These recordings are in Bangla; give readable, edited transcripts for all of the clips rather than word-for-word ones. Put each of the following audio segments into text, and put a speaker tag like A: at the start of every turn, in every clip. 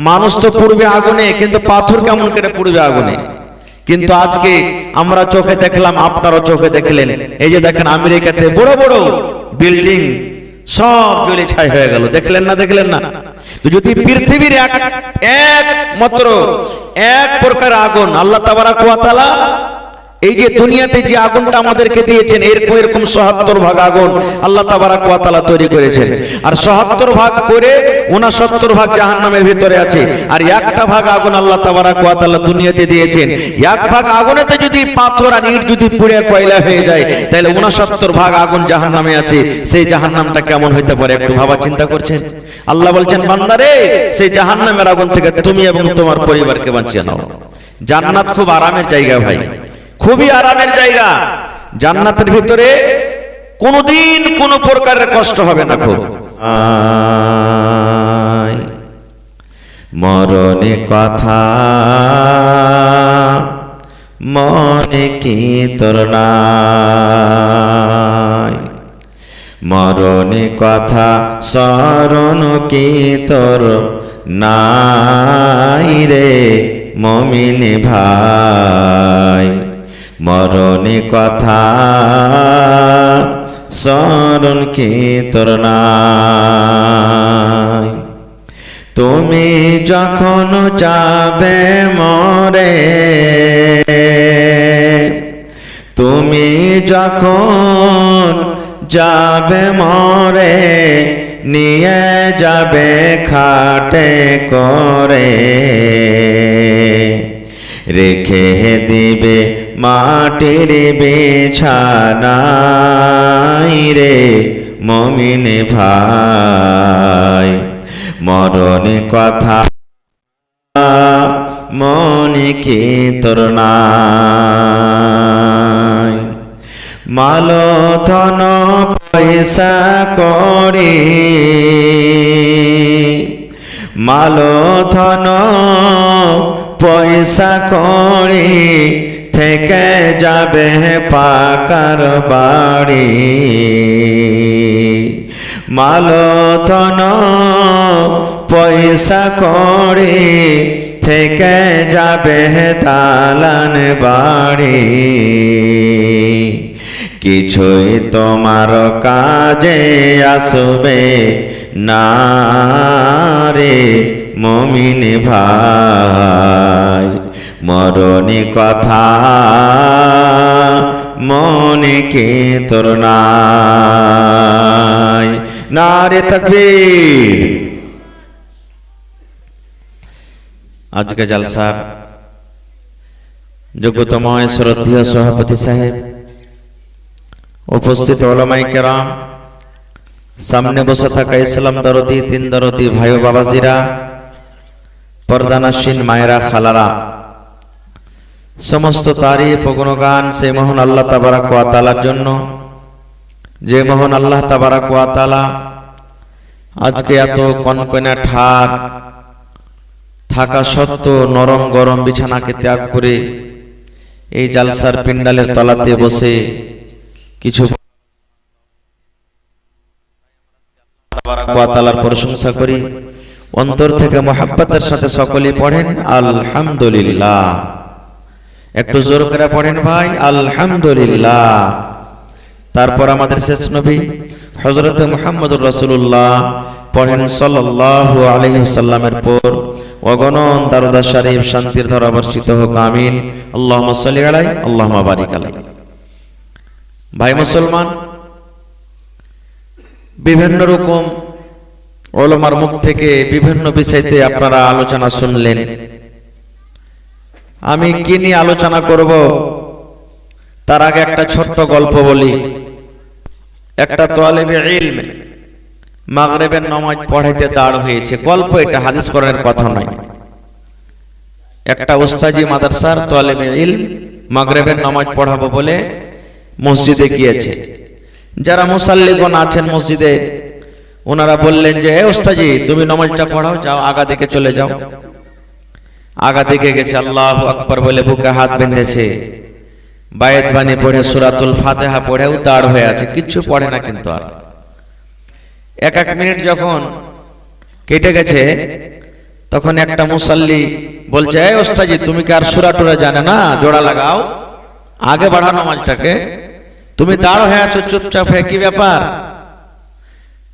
A: মানুষ তো পুড়বে আগুনে, কিন্তু পাথর কেমন করে পুড়বে আগুনে? কিন্তু আজকে আমরা চোখে দেখলাম, আপনারাও চোখে দেখলেন, এই যে দেখেন আমেরিকাতে বড় বড় বিল্ডিং সব জ্বলে ছাই হয়ে গেল, দেখলেন না? দেখলেন না? যদি পৃথিবীর একমাত্র এক প্রকার আগুন আল্লাহ তাবারাক ওয়া তাআলা এই যে দুনিয়াতে যে আগুনটা আমাদেরকে দিয়েছেন, এরকম ৭৭ ভাগ আগুন আল্লাহ তাবারাক ওয়া তাআলা তৈরি করেছেন, আর ৭৭ ভাগ করে ৬৯ ভাগ জাহান্নামের ভিতরে আছে, আর একটা ভাগ আগুন আল্লাহ তাবারাক ওয়া তাআলা দুনিয়াতে দিয়েছেন। এক ভাগ আগুনেতে যদি পাথর আর ইট যদি পুড়ে কয়লা হয়ে যায়, তাহলে ৬৯ ভাগ আগুন জাহান্নামে আছে। সেই জাহান্নামটা কেমন হইতে পারে একটু ভাবা চিন্তা করছেন? আল্লাহ বলছেন, বান্দারে, সেই জাহান্নামের আগুন থেকে তুমি এবং তোমার পরিবারকে বাঁচিয়ে নাও। জান্নাত খুব আরামের জায়গা ভাই, খুবই আরামের জায়গা। জান্নাতের ভিতরে কোনোদিন কোনো প্রকারের কষ্ট হবে না। খুব মরণে কথা মনে কি তোর নাই, মরণে কথা স্মরণ কি তোর নাই রে মুমিন ভাই, মরণে কথা স্মরণ কি তোর নাই। তুমি যখন যাবে মরে, তুমি যখন যাবে মরে, নিয়ে যাবে খাটে করে, রেখে দিবে মাটির বিছানায় রে মুমিন ভাই, মরণে কথা মনে কি তোর নাই। মাল ধন পয়সা করে, মাল ধন পয়সা করে, থেকে যাবে পাকার বাড়ি, মাল ধন পয়সা করে, থেকে যাবে দালান বাড়ি, কিছুই তোমার কাজে আসবে না রে মুমিন ভাই, মরণে কথা মনে কি তোর নাই। নারে তাকবীর। আজকে জলসার যোগ্যতময় শ্রদ্ধেয় সভাপতি সাহেব, উপস্থিত উলামায়ে কেরাম, সামনে বসে থাকা ইসলাম দরদি, তিন দরদি ভাই ও বাবাজিরা, পর্দানাসীন মায়েরা, খালারা, সমস্ত তারিফ ও গুণগান সেই মহান আল্লাহ তাবারাক ওয়া তাআলার জন্য, যে মহান আল্লাহ তাবারাক ওয়া তাআলা আজকে এত কনকনে ঠার থাকা সত্ত্বেও নরম গরম বিছানাকে ত্যাগ করে এই জালসার পিন্ডালের তলাতে বসে কিছু তাবারাক ওয়া তাআলার প্রশংসা করি, অন্তর থেকে মুহাব্বতের সাথে সকলেই পড়েন আলহামদুলিল্লাহ। একটু জোর করে পড়েন ভাই, আলহামদুলিল্লাহ। তারপর আমাদের শেষ নবী হযরত মুহাম্মদুর রাসূলুল্লাহ পড়েন সাল্লাল্লাহু আলাইহি ওয়াসাল্লামের পর অগণন দরুদ শরীফ শান্তির ধারা বর্ষিত হোক, আমিন। আল্লাহুম্মা সাল্লি আলাইহি আল্লাহুম্মা বারিক আলাইহি। ভাই মুসলমান, বিভিন্ন রকম উলামার মুখ থেকে বিভিন্ন বিষয়তে আপনারা আলোচনা শুনলেন। আমি কি নিয়ে আলোচনা করব তার আগে একটা ছোট্ট গল্প বলি। একটা তালেবে ইলম মাগরিবের নামাজ পড়াইতে দাঁড় হয়েছে। গল্প এটা, হাদিস কোরআনের কথা নয়। একটা উস্তাজি মাদ্রাসার তালেবে ইলম মাগরিবের নামাজ পড়াবো বলে মসজিদে গিয়েছে। যারা মুসাল্লিগণ আছেন মসজিদে, ওনারা বললেন যে এ উস্তাজি, তুমি নামাজটা পড়াও, যাও আগা দিকে চলে যাও। আগা দিকে গেছে, আল্লাহু আকবার বলে বুকে হাত বেঁধেছে, বায়াত বাণী পড়ে সূরাতুল ফাতিহা পড়েও দাঁড় হয়ে আছে, কিচ্ছু পড়ে না। কিন্তু আর এক মিনিট যখন কেটে গেছে, তখন একটা মুসাল্লি বলছে, এই ওস্তাজি তুমি কি আর সূরা টুরা জানে না, জোড়া লাগাও, আগে বাড়াও নামাজটাকে, তুমি দাঁড় হয়ে আছো চুপচাপ হয়ে, কি ব্যাপার?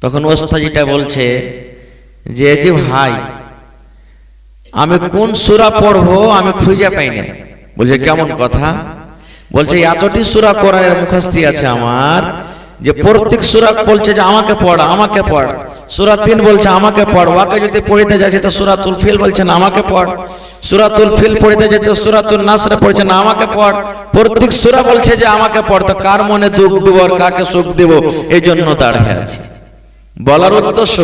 A: তখন ওস্তাজিটা বলছে যে জি ভাই, আমি কোন সূরা পড়বো আমি খুঁজে পাই না। বলছে কেমন কথা? বলছে এতটি সূরা কোরআনের মুখস্থি আছে আমার, যে প্রত্যেক সূরা বলছে যে আমাকে পড় আমাকে পড়, সূরা 3 বলছে আমাকে পড়, ওয়াকে যদি পড়িতে যাচ্ছে তো সূরাতুল ফিল বলছে না আমাকে পড়, সূরাতুল ফিল পড়িতে যেতে সূরাতুল নাসর পড়ছে না আমাকে পড়, প্রত্যেক সূরা বলছে যে আমাকে পড়, তো কার মনে দুঃখ দেব আর কাকে সুখ দেব, এই জন্য দাঁড়িয়ে আছি। বলার উদ্দেশ্য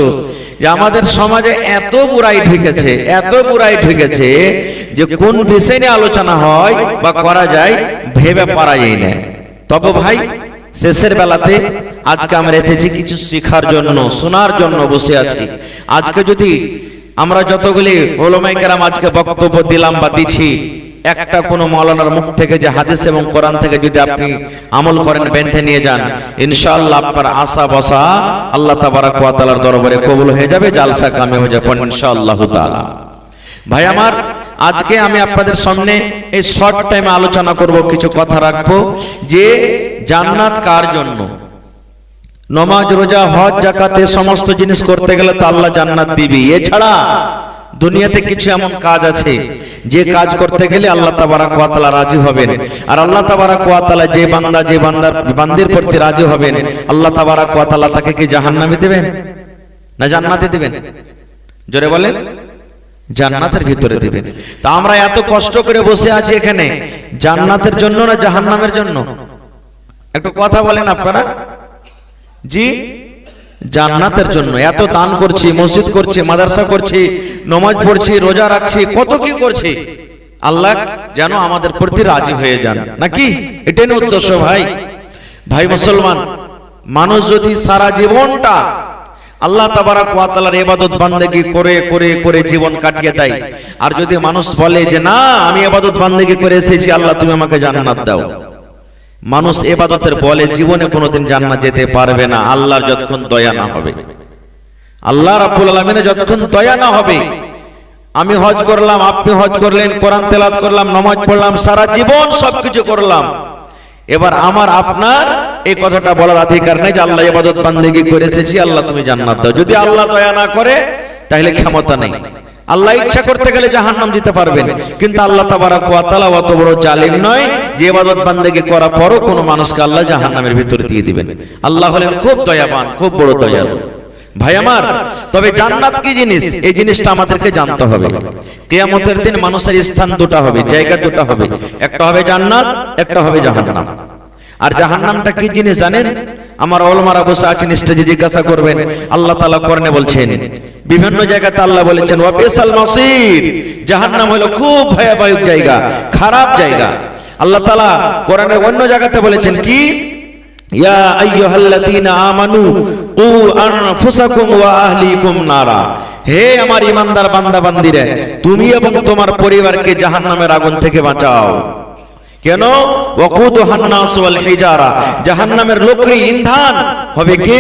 A: যে আমাদের সমাজে এত বুরাই ঢুকেছে, এত বুরাই ঢুকেছে যে কোন বিষয় নিয়ে আলোচনা হয় বা করা যায় ভেবে পারা যায় না। তবে ভাই শেষের বেলাতে আজকে আমরা এসেছি কিছু শেখার জন্য, শোনার জন্য বসে আছি। আজকে যদি আমরা যতগুলি উলামায়ে কেরাম আজকে বক্তব্য দিলাম বা দিচ্ছি, একটা কোনো মাওলানার মুখ থেকে যে হাদিস এবং কোরআন থেকে যদি আপনি আমল করেন, বেঁধে নিয়ে যান, ইনশাআল্লাহ আপনার আশা বসা আল্লাহ তাবারাক ওয়া তাআলার দরবারে কবুল হয়ে যাবে, জালসা কামে হয়ে যাবে ইনশাআল্লাহ তাআলা। ভাই আমার, আজকে আমি আপনাদের সামনে এই শর্ট টাইমে আলোচনা করব, কিছু কথা রাখবো যে জান্নাত কার জন্য। নামাজ, রোজা, হজ, যাকাত সমস্ত জিনিস করতে গেলে তো আল্লাহ জান্নাত দিবে। এছাড়া দুনিয়াতে কিছু এমন কাজ আছে যে কাজ করতে গেলে আল্লাহ তাবারাক ওয়া তাআলা রাজি হবেন, আর আল্লাহ তাবারাক ওয়া তাআলা যে বান্দার প্রতি রাজি হবেন, আল্লাহ তাবারাক ওয়া তাআলা তাকে কি জাহান্নামে দিবেন না জান্নাতে দিবেন? জোরে বলেন, জান্নাতের ভিতরে দিবেন। তা আমরা এত কষ্ট করে বসে আছি এখানে জান্নাতের জন্য না জাহান্নামের জন্য? একটু কথা বলেন আপনারা। জি, জান্নাতের জন্য। এত দান করছি, মসজিদ করছি, মাদ্রাসা করছি, নামাজ পড়ছি, রোজা রাখছি, কত কি করছি, আল্লাহ যেন আমাদের প্রতি রাজি হয়ে যান, নাকি? এটাই না উদ্দেশ্য। ভাই ভাই মুসলমান, মানুষ যদি সারা জীবনটা আল্লাহ তাবারাক ওয়া তাআলার ইবাদত বান্দেগি করে করে করে জীবন কাটিয়ে দেয়, আর যদি মানুষ বলে যে না আমি ইবাদত বান্দেগি করে এসেছি, আল্লাহ তুমি আমাকে জান্নাত দাও, মানুষ ইবাদতের বলে জীবনে কোনোদিন জান্নাত যেতে পারবে না, আল্লাহর যতক্ষণ দয়া না হবে, আল্লাহ রাব্বুল আলামিনের যতক্ষণ দয়া না হবে। আমি হজ করলাম, আপনি হজ করলেন, কোরআন তেলাওয়াত করলাম, নামাজ পড়লাম, সারা জীবন সবকিছু করলাম, এবার আমার আপনার এই কথাটা বলার অধিকার নেই যে আল্লাহ ইবাদত বান্দেগি করে এসেছি, আল্লাহ তুমি জান্নাত দাও। যদি আল্লাহ দয়া না করে তাহলে ক্ষমতা নেই। আল্লাহ ইচ্ছা করতে গেলে জাহান্নাম দিতে পারবেন, কিন্তু আল্লাহ তাবারাক ওয়া তাআলা অত বড় জালিম নয় যে ইবাদত বান্দেগি করার পরও কোনো মানুষকে আল্লাহ জাহান্নামের ভিতরে দিয়ে দিবেন। আল্লাহ হলেন খুব দয়াবান, খুব বড় দয়ালু। ভাই আমার, তবে জান্নাত কি জিনিস এই জিনিসটা আমাদেরকে জানতে হবে। কিয়ামতের দিন মানুষের স্থান দুটো হবে, জায়গা দুটো হবে, একটা হবে জান্নাত, একটা হবে জাহান্নাম। আর জাহান্নামটা কি জিনিস জানেন? আমার ওলামারা বসে আছেন, স্টেজে জিজ্ঞাসা করবেন। আল্লাহ তাআলা কোরআনে বলছেন, বিভিন্ন জায়গাতে আল্লাহ বলেছেন ওয়া বিসাল মাসির, জাহান্নাম হলো খুব ভয়াবহ জায়গা, খারাপ জায়গা। আল্লাহ তাআলা কোরআনের অন্য জায়গাতে বলেছেন কি, ইয়া আইয়ুহাল্লাযীনা আমানু কু আনফুসাকুম ওয়া আহলিকুম নারা, হে আমার ঈমানদার বান্দা বান্দীরা, তুমি এবং তোমার পরিবারকে জাহান্নামের আগুন থেকে বাঁচাও। কেন? ওয়াকুদুহান নাস ওয়াল হিজারা, জাহান্নামের লোকরি ইন্ধন হবে কি?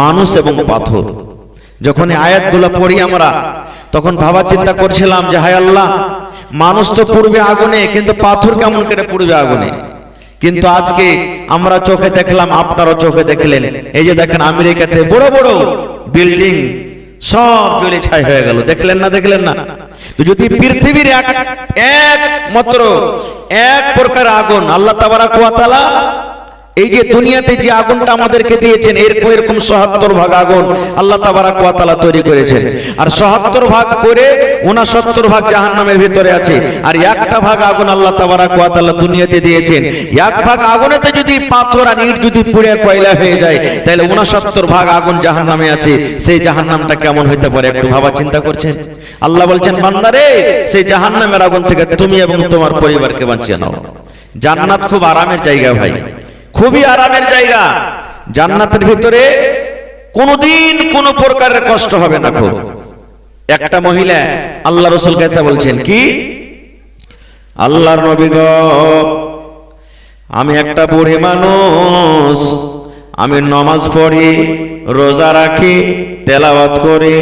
A: মানুষ এবং পাথর। যখন এই আয়াতগুলো পড়ি আমরা, তখন ভাবা চিন্তা করছিলাম যে হায় আল্লাহ, মানুষ তো পুড়বে আগুনে, কিন্তু পাথর কেমন করে পুড়বে আগুনে? কিন্তু আজকে আমরা চোখে দেখলাম, আপনারা চোখে দেখলেন, এই যে দেখেন আমেরিকাতে বড় বড় বিল্ডিং সব জ্বলে ছাই হয়ে গেল, দেখলেন না? দেখলেন না? তো যদি পৃথিবীর একমাত্র এক প্রকার আগুন আল্লাহ তাবারাক ওয়া তাআলা এই যে দুনিয়াতে যে আগুনটা আমাদেরকে দিয়েছেন, এরকম ৭৭ ভাগ আগুন আল্লাহ তাবারাক ওয়া তাআলা তৈরি করেছেন, আর ৭৭ ভাগ করে ৬৯ ভাগ জাহান্নামের ভিতরে আছে, আর একটা ভাগ আগুন আল্লাহ তাবারাক ওয়া তাআলা দুনিয়াতে দিয়েছেন। এক ভাগ আগুনেতে যদি পাথর আর ইট যদি পুড়ে কয়লা হয়ে যায়, তাহলে ৬৯ ভাগ আগুন জাহান্নামে আছে। সেই জাহান্নামটা কেমন হইতে পারে একটু ভাবা চিন্তা করছেন? আল্লাহ বলছেন, বান্দারে, সেই জাহান্নামের আগুন থেকে তুমি এবং তোমার পরিবারকে বাঁচিয়ে নাও। জান্নাত খুব আরামের জায়গা ভাই, খুবই আরামের জায়গা। জান্নাতের ভিতরে কোনোদিন কোনো প্রকারের কষ্ট হবে না। খুব একটা মহিলা আল্লাহ রাসূল কাছে বলছেন কি, আল্লাহর নবী গো, আমি একটা বুড়ি মানুষ, আমি নামাজ পড়ি, রোজা রাখি, তেলাওয়াত করি,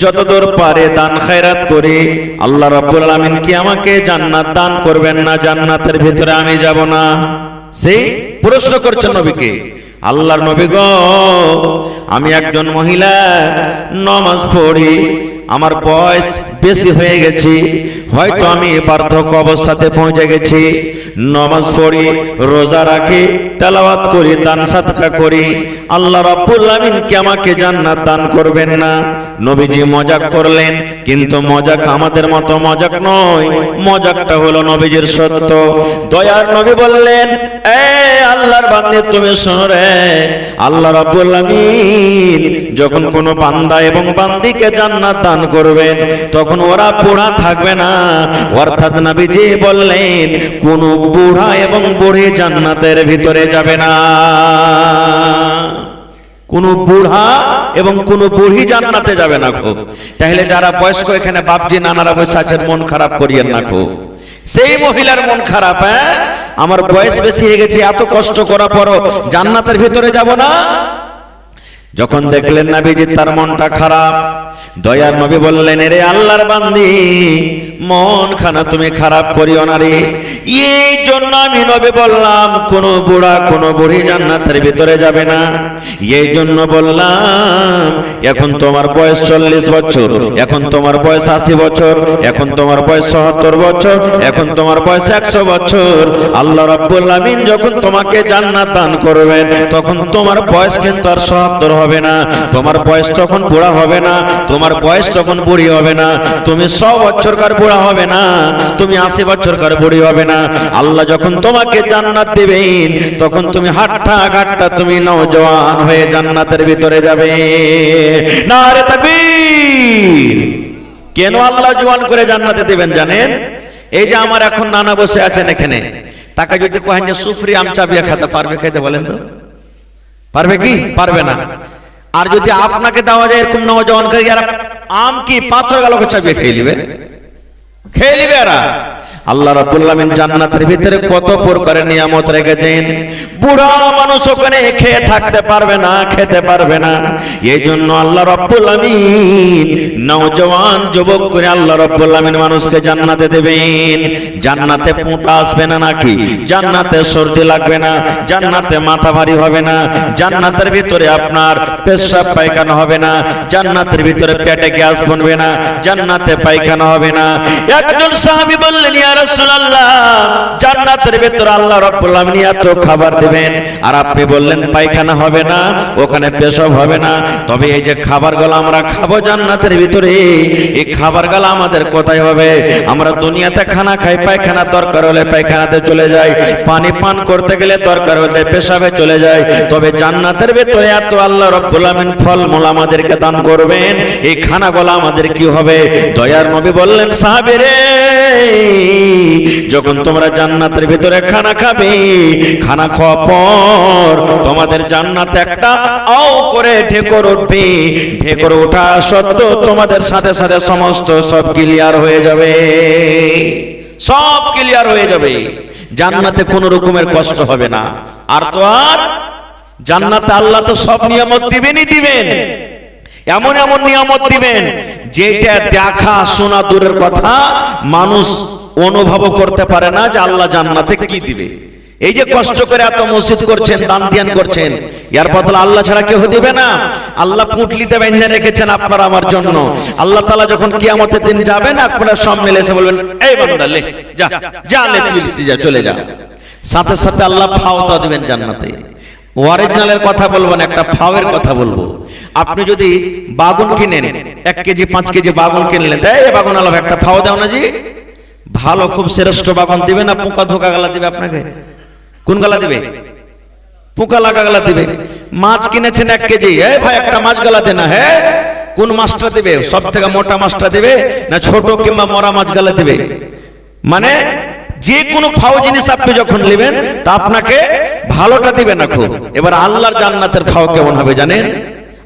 A: যতদূর পারে দান খায়রাত করি, আল্লাহ রাব্বুল আলামিন কি আমাকে জান্নাত দান করবেন না? জান্নাতের ভিতরে আমি যাব না? সেই প্রশ্ন করছেন নবীকে। আল্লাহর নবী গো, আমি একজন মহিলা, নামাজ পড়ি, আমার বয়স বেশি হয়ে গেছে, হয়তো আমি বার্ধক্য অবস্থাতে পৌঁছে গেছি, নামাজ পড়ি, রোজা রাখি, তেলাওয়াত করি, দান সাদকা করি, আল্লাহ রাব্বুল আলামিন কি আমাকে জান্নাত দান করবেন না? নবীজি মজাক করলেন, কিন্তু মজাক আমাদের মতো মজাক নয়, মজাকটা হলো নবীজির সত্য। দয়ার নবী বললেন, এ আল্লাহর বান্দা তুমি শোনো রে, আল্লাহ রাব্বুল আলামিন যখন কোনো বান্দা এবং বান্দিকে জান্নাত দান করবেন, তখন ওরা বুড়া থাকবে না। অর্থাৎ নবীজি বললেন, কোন বুড়া এবং বুড়ি জান্নাতের ভিতরে যাবে না। কোন বুড়া এবং কোন বুড়ি জান্নাতে যাবে না। খুব তাহলে যারা বয়স্ক এখানে বাপজি নানারা বসে আছেন, মন খারাপ করিয়েন না। খুব সেই মহিলার মন খারাপ, হ্যাঁ আমার বয়স বেশি হয়ে গেছে, এত কষ্ট করার পরও জান্নাতের ভিতরে যাব না। যখন দেখলেন নবীজি তার মনটা খারাপ, দয়ার নবী বললেন, রে আল্লাহর বান্দি, মন খানা তুমি খারাপ করিও না রে। এই জন্য আমি নবী বললাম, কোন বুড়া কোন বুড়ি জান্নাতের ভিতরে যাবে না। এই জন্য বললাম, এখন তোমার বয়স 40 বছর, এখন তোমার বয়স 80 বছর, এখন তোমার বয়স 70 বছর, এখন তোমার বয়স 100 বছর, আল্লাহ রাব্বুল আলামিন যখন তোমাকে জান্নাত দান করবেন, তখন তোমার বয়স কিন্তু আর 70 হবে না, তোমার বয়স তখন বুড়া হবে না, তোমার বয়স তখন বুড়ি হবে না, তুমি 100 বছরকার বুড়া হবে না, তুমি 80 বছরকার বুড়ি হবে না। আল্লাহ যখন তোমাকে জান্নাত দিবেন, তখন তুমি হাঁটটা ঘাটটা তুমি নওজওয়ান হয়ে জান্নাতের ভিতরে যাবে। নারে তাকবীর! কেন আল্লাহ জওয়ান করে জান্নাতে দিবেন জানেন? এই যে আমার এখন নানা বসে আছেন এখানে, তাকে যদি কহেন যে সুফরি আম চাবিয়ে খেতে পারবে, খেতে বলেন তো পারবে কি? পারবে না। আর যদি আপনাকে দেওয়া যায় এরকম নওজওয়ানকে, যারা আম কি পাথর গালকে চাবিয়ে খেয়ে নিবে, খেয়ে নিবে এরা। আল্লাহ রাব্বুল আলামিন জান্নাতের ভিতরে কত প্রকারের নিয়ামত রেখেছেন, বুড়া মানুষ ওখানে খেয়ে থাকতে পারবে না, খেতে পারবে না। এই জন্য আল্লাহ রাব্বুল আলামিন নওজওয়ান যুবক করে আল্লাহ রাব্বুল আলামিন মানুষকে জান্নাতে দেবেন। জান্নাতে পোঁটা আসবে না নাকি? জান্নাতে সর্দি লাগবে না, জান্নাতে মাথা ভারী হবে না, জান্নাতের ভিতরে আপনার পেশাব পায়খানা হবে না, জান্নাতের ভিতরে পেটে গ্যাস বনবে না, জান্নাতে পায়খানা হবে না। একজন সাহাবী বললেন, ইয়া রাসূলুল্লাহ, জান্নাতের ভিতরে আল্লাহ রাব্বুল আলামিন এত খাবার দিবেন, আর আপনি বললেন পায়খানা হবে না, ওখানে পেশাব হবে না। তবে এই যে খাবারগুলো আমরা খাবো জান্নাতের ভিতরে, এই খাবারগুলো আমাদের কোথায় হবে? আমরা দুনিয়াতে খানা খাই, পায়খানা দরকার হলে পায়খানাতে চলে যাই, পানি পান করতে গেলে দরকার হলে পেশাবে চলে যায়। তবে জান্নাতের ভিতরে এত আল্লাহ রাব্বুল আলামিন ফলমূল আমাদেরকে দান করবেন, এই খানাগুলো আমাদের কি হবে? দয়ার নবী বললেন, সাহাবীরে, যখন তোমরা জান্নাতের ভিতরে খানা খাবে, খানা খাওয়ার পর তোমাদের জান্নাতে একটা আও করে ঢেকর উঠবে, ঢেকর ওঠা সত্ত্বেও তোমাদের সাথে সাথে সমস্ত সব ক্লিয়ার হয়ে যাবে, সব ক্লিয়ার হয়ে যাবে। জান্নাতে কোনো রকমের কষ্ট হবে না। আর তো আর জান্নাতে আল্লাহ তো সব নিয়ামত দিবেনই দিবেন, এমন এমন নিয়ামত দিবেন যেটা দেখা শোনা দূরের কথা, মানুষ অনুভব করতে পারে না যে আল্লাহ জান্নাতে কি দিবে। এই যে কষ্ট করে এত মসজিদ করছেন, দান ধ্যান করছেন, এর বদলে আল্লাহ ছাড়া কেউ দিবে না। আল্লাহ পুটলিতে বেঁধে রেখেছেন আপনার আমার জন্য। আল্লাহ তাআলা যখন কিয়ামতের দিন যাবেন, আপনারা সব মিলে এসে বলবেন, এই বান্দা লে যা, যা লে তুই যা, চলে যা। সাথে সাথে আল্লাহ ফাওতা দিবেন জান্নাতে। অরিজিনালের কথা বলবো না, একটা ফাওয়ের কথা বলবো। আপনি যদি বাগুন কিনেন, 1 কেজি 5 কেজি বাগুন কিনলেন, এই বাগুন আল্লাহ একটা ফাও দাও না জি, ভালো খুব শ্রেষ্ঠ বাগুন দিবে না পোকা ধোকা গালা দিবে আপনাকে? কোন গালা দিবে? পোকা লাগা গালা দিবে। মাছ কিনেছেন 1 কেজি, এই ভাই একটা মাছ গালা দে না, হ্যাঁ কোন মাছটা দিবে? সব থেকে মোটা মাছটা দিবে না ছোট কিংবা মরা মাছ গালা দিবে? মানে যে কোনো ফাও জিনিস আপনি যখন নেবেন, তা আপনাকে ভালোটা দিবে না খুব। এবার আল্লাহর জান্নাতের ফাও কেমন হবে জানেন?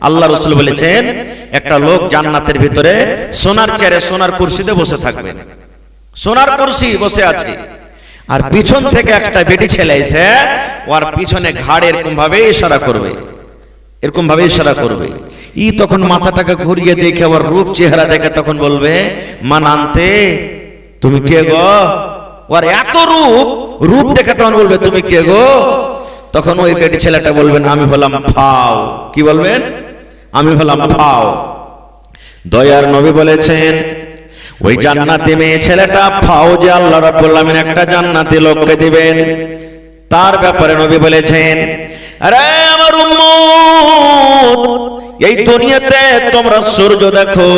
A: আল্লাহ রাসূল বলেছেন, একটা লোক জান্নাতের ভিতরে সোনার চেয়ারে সোনার কুরসিতে বসে থাকবেন, সোনার কুরসি বসে আছে, আর পিছন থেকে একটা বেটি ছেলে এসে ওর পিছনে ঘাড় এরকম ভাবে ইশারা করবে, এরকম ভাবে ইশারা করবে। তখন মাথাটাকে ঘুরিয়ে দেখে আবার রূপ চেহারা দেখে তখন বলবে, মান আনতে, তুমি কে গো? ওর এত রূপ দেখে তখন বলবে, তুমি কে গো? তখন ওই পেটি ছেলেটা বলবেন, আমি হলাম ফাও। কি বলবেন? আমি হলাম ফাও। দয়ার নবী বলেছেন, ওই জান্নাতি মেয়ে ছেলেটা ফাও যে আল্লাহ রাব্বুল আলামিন একটা জান্নাতি লোককে দিবেন, তার ব্যাপারে নবী বলেছেন, আরে আমার উম্মত, এই দুনিয়াতে তোমরা সূর্য দেখো,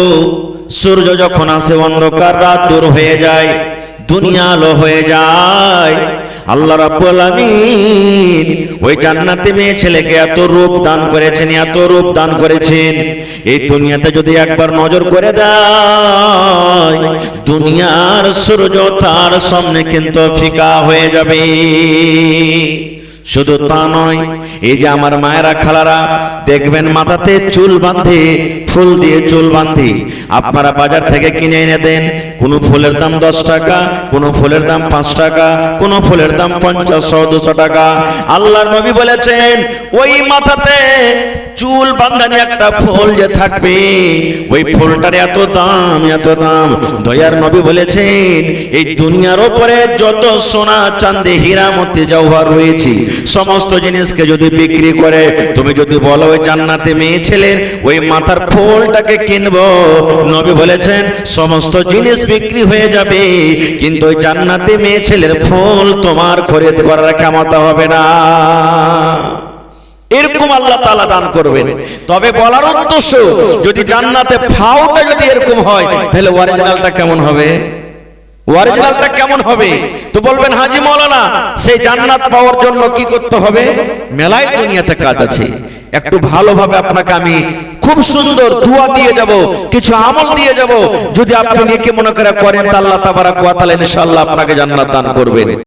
A: সূর্য যখন আসে অন্ধকার রাত দূর হয়ে যায়, দুনিয়া আলো হয়ে যায়। আল্লাহ রাব্বুল আলামিন ওই জান্নাতি মেয়ে ছেলেকে এত রূপ দান করেছেন, এত রূপ দান করেছেন, এই দুনিয়াতে যদি একবার নজর করে দেয়, দুনিয়ার সূর্য তার সামনে কিন্তু ফিকা হয়ে যাবে। শুধু তা নয়, এই যে আমার মায়েরা খালারা দেখবেন মাথাতে চুল বাঁধে, ফুল দিয়ে চুল বাঁধে, আপনারা বাজার থেকে কিনে এনে দেন, কোন ফুলের দাম 10 টাকা, কোন ফুলের দাম 5 টাকা, কোন ফুলের দাম 50, 100, 200 টাকা। আল্লাহর নবী বলেছেন, ওই মাথাতে চুল বাঁধানি একটা ফুল যে থাকবে, ওই ফুলটার এত দাম, এত দাম। দয়ার নবী বলেছেন, এই দুনিয়ার উপরে যত সোনা চাঁদি হীরা মতি জওহর রয়েছে, সমস্ত জিনিসকে যদি বিক্রি করে তুমি যদি বলো ওই জান্নাতে মেয়ে ছেলের ওই মাথার ফুলটাকে কিনবো, নবী বলেছেন সমস্ত জিনিস বিক্রি হয়ে যাবে, কিন্তু ওই জান্নাতে মেয়ে ছেলের ফুল তোমার খরিদ করার ক্ষমতা হবে না। এরকম আল্লাহ তাআলা দান করবেন। তবে বলার উদ্দেশ্য, যদি জান্নাতে ফাওটা যদি এরকম হয়, তাহলে অরিজিনালটা কেমন হবে? অরিজিনালটা কেমন হবে? তো বলবেন, হাজী মাওলানা, সেই জান্নাত পাওয়ার জন্য কি করতে হবে? মেলায় দুনিয়াতে কাজ আছে, একটু ভালোভাবে আপনাকে আমি খুব সুন্দর দোয়া দিয়ে যাব, কিছু আমল দিয়ে যাব, যদি আপনি নেকি মনে করে করেন, তা আল্লাহ তাবারাক ওয়া তাআলা ইনশাআল্লাহ আপনাকে জান্নাত দান করবেন।